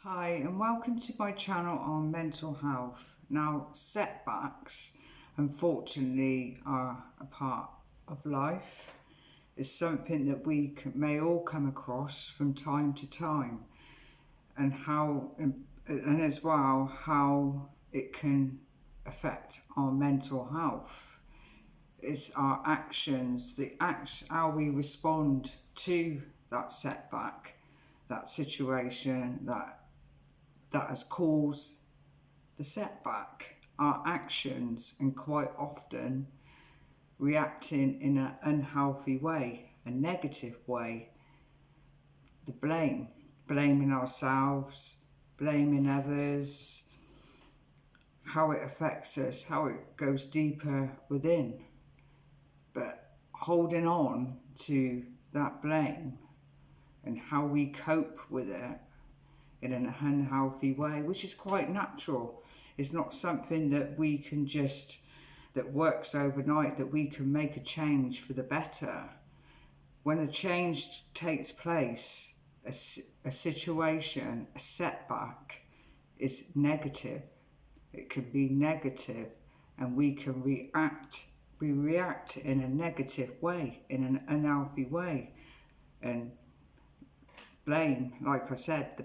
Hi and welcome to my channel on mental health. Now, setbacks unfortunately are a part of life. It's something that may all come across from time to time, and as well how it can affect our mental health. It's our actions, how we respond to that setback, that situation that has caused the setback, our actions, and quite often reacting in an unhealthy way, a negative way. The blaming ourselves, blaming others, how it affects us, how it goes deeper within. But holding on to that blame and how we cope with it in an unhealthy way, which is quite natural. It's not something that that works overnight, that we can make a change for the better. When a change takes place, a situation, a setback is negative. It can be negative, and we react in a negative way, in an unhealthy way. And blame, like I said,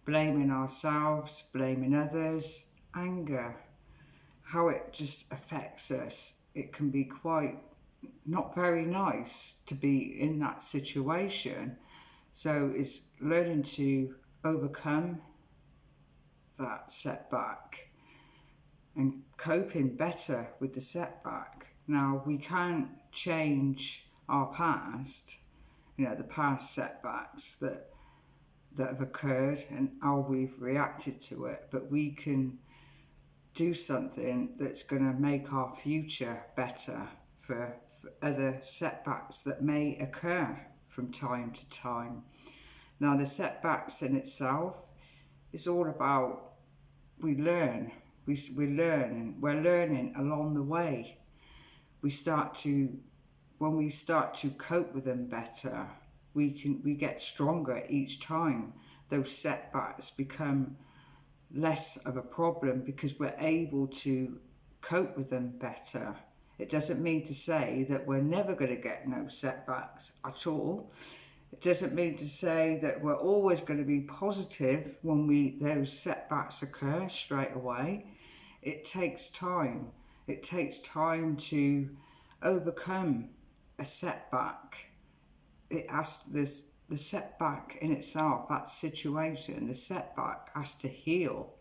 blaming ourselves, blaming others, anger, how it just affects us. It can be quite not very nice to be in that situation. So it's learning to overcome that setback and coping better with the setback. Now, we can't change our past, the past setbacks that have occurred and how we've reacted to it, but we can do something that's going to make our future better for other setbacks that may occur from time to time. Now, the setbacks in itself is all about we learn. We're learning along the way. When we start to cope with them better, we get stronger each time. Those setbacks become less of a problem because we're able to cope with them better. It doesn't mean to say that we're never going to get no setbacks at all. It doesn't mean to say that we're always going to be positive when those setbacks occur straight away. It takes time. It takes time to overcome a setback. The setback in itself, that situation, the setback has to heal,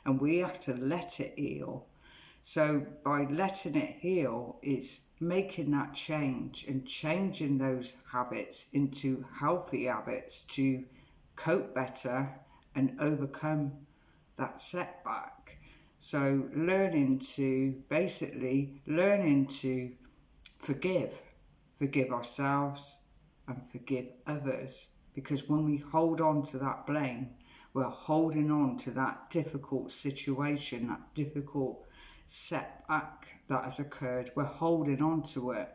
and we have to let it heal. So by letting it heal, it's making that change and changing those habits into healthy habits to cope better and overcome that setback. So learning to forgive ourselves and forgive others, because when we hold on to that blame, we're holding on to that difficult situation, that difficult setback that has occurred. We're holding on to it,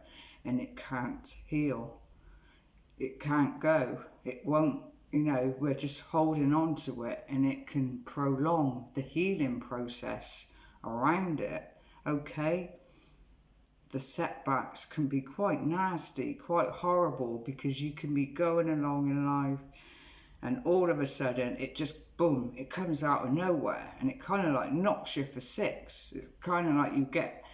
and it can't heal. It can't go. It won't, we're just holding on to it, and it can prolong the healing process around it. Okay? The setbacks can be quite nasty, quite horrible, because you can be going along in life and all of a sudden it just boom, it comes out of nowhere and it kind of like knocks you for six. It's kind of like you get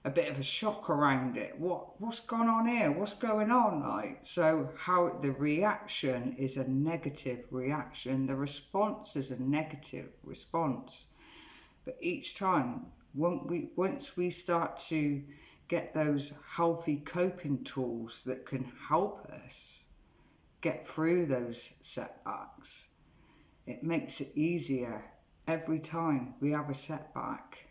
a bit of a shock around it. What's gone on here? What's going on? So how the reaction is a negative reaction, the response is a negative response. But each time, once we start to get those healthy coping tools that can help us get through those setbacks, it makes it easier every time we have a setback.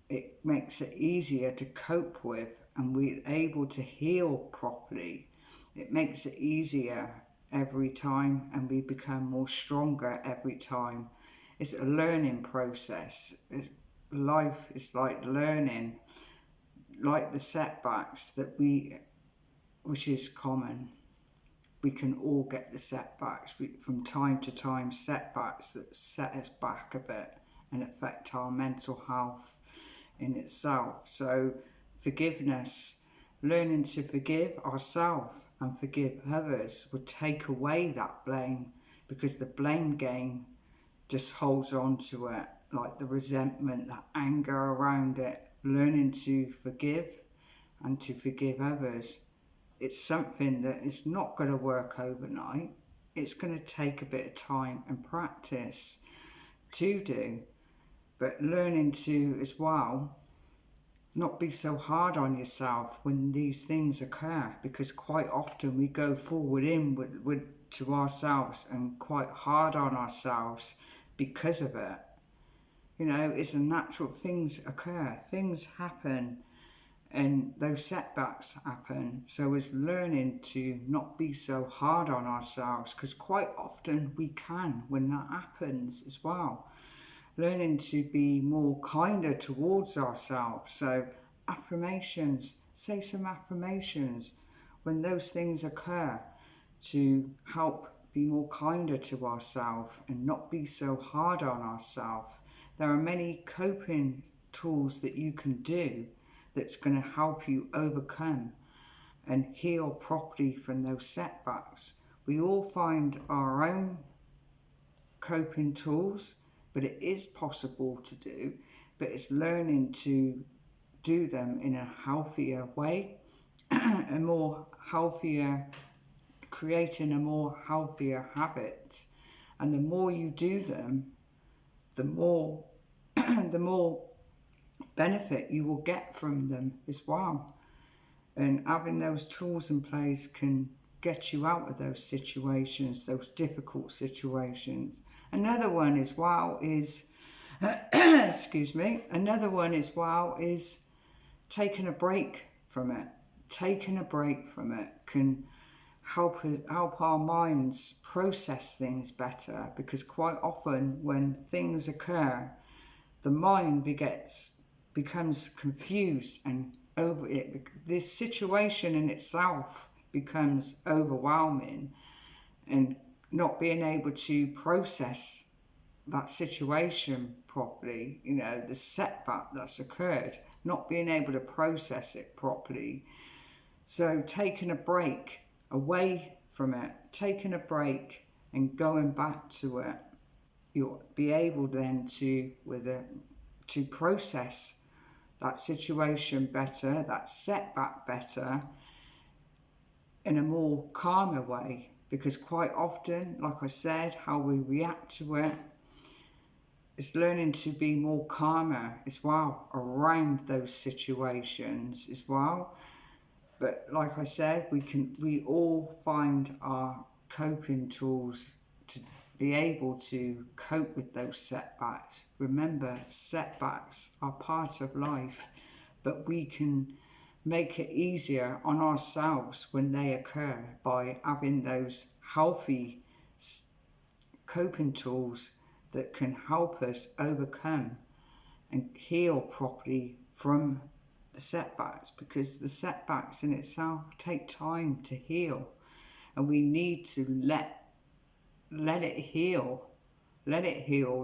It makes it easier to cope with, and we're able to heal properly. It makes it easier every time, and we become more stronger every time. It's a learning process. Life is like learning, like the setbacks which is common. we can all get the setbacks. From time to time, setbacks that set us back a bit and affect our mental health in itself. So forgiveness, learning to forgive ourselves and forgive others would take away that blame, because the blame game just holds on to it, like the resentment, the anger around it. Learning to forgive and to forgive others, it's something that is not going to work overnight. It's going to take a bit of time and practice to do, but learning to as well not be so hard on yourself when these things occur, because quite often we go forward in with to ourselves and quite hard on ourselves because of it. You know, it's a natural, things occur, things happen, and those setbacks happen. So it's learning to not be so hard on ourselves, because quite often we can when that happens as well. Learning to be more kinder towards ourselves. So affirmations, say some affirmations when those things occur, to help be more kinder to ourselves and not be so hard on ourselves. There are many coping tools that you can do that's going to help you overcome and heal properly from those setbacks. We all find our own coping tools, but it is possible to do, but it's learning to do them in a healthier way, a more healthier, creating a more healthier habit. And the more you do them, the more the more benefit you will get from them as well. And having those tools in place can get you out of those situations, those difficult situations. Another one as well is another one as well is taking a break from it. Taking a break from it can help our minds process things better, because quite often when things occur, the mind becomes confused, and over it, this situation in itself becomes overwhelming, and not being able to process that situation properly, you know, the setback that's occurred, not being able to process it properly. So taking a break away from it, taking a break and going back to it, you'll be able then to process that situation better, that setback better, in a more calmer way. Because quite often, like I said, how we react to it, it's learning to be more calmer as well around those situations as well. But like I said, we all find our coping tools to be able to cope with those setbacks. Remember, setbacks are part of life, but we can make it easier on ourselves when they occur by having those healthy coping tools that can help us overcome and heal properly from the setbacks, because the setbacks in itself take time to heal, and we need to let it heal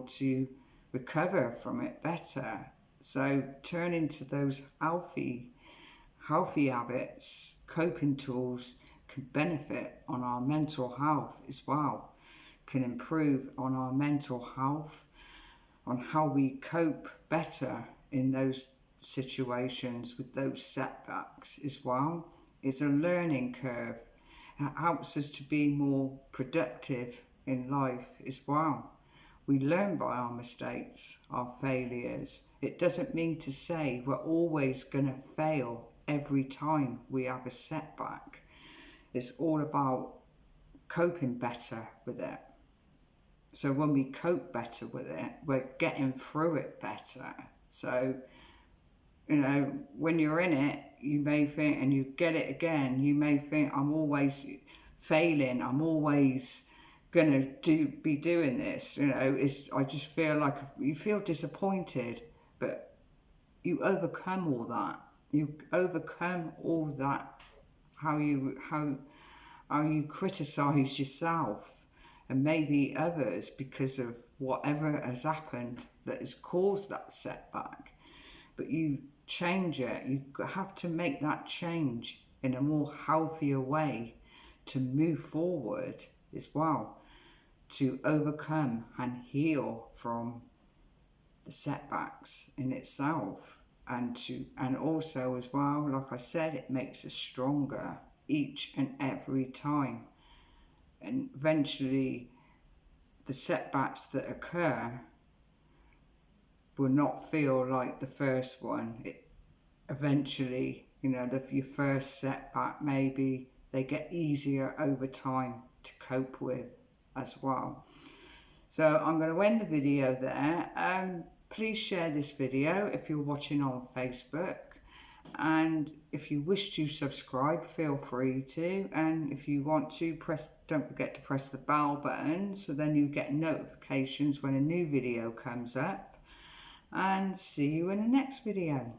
to recover from it better. So turning to those healthy habits, coping tools, can benefit on our mental health as well, can improve on our mental health, on how we cope better in those situations with those setbacks as well. It's a learning curve. It helps us to be more productive in life as well. We learn by our mistakes, our failures. It doesn't mean to say we're always going to fail every time we have a setback. It's all about coping better with it. So when we cope better with it, we're getting through it better. So, you know, when you're in it, you may think, and you get it again, you may think, I'm always failing, I'm always gonna be doing this. You know, I just feel like you feel disappointed, but you overcome all that. You overcome all that. How how you criticise yourself and maybe others because of whatever has happened that has caused that setback. But you change it. You have to make that change in a more healthier way to move forward as well, to overcome and heal from the setbacks in itself. And also as well, like I said, it makes us stronger each and every time. And eventually the setbacks that occur will not feel like the first one. Eventually, your first setback, maybe they get easier over time to cope with as well. So I'm going to end the video there. Please share this video if you're watching on Facebook, and if you wish to subscribe, feel free to, and if you want to, don't forget to press the bell button so then you get notifications when a new video comes up. And see you in the next video.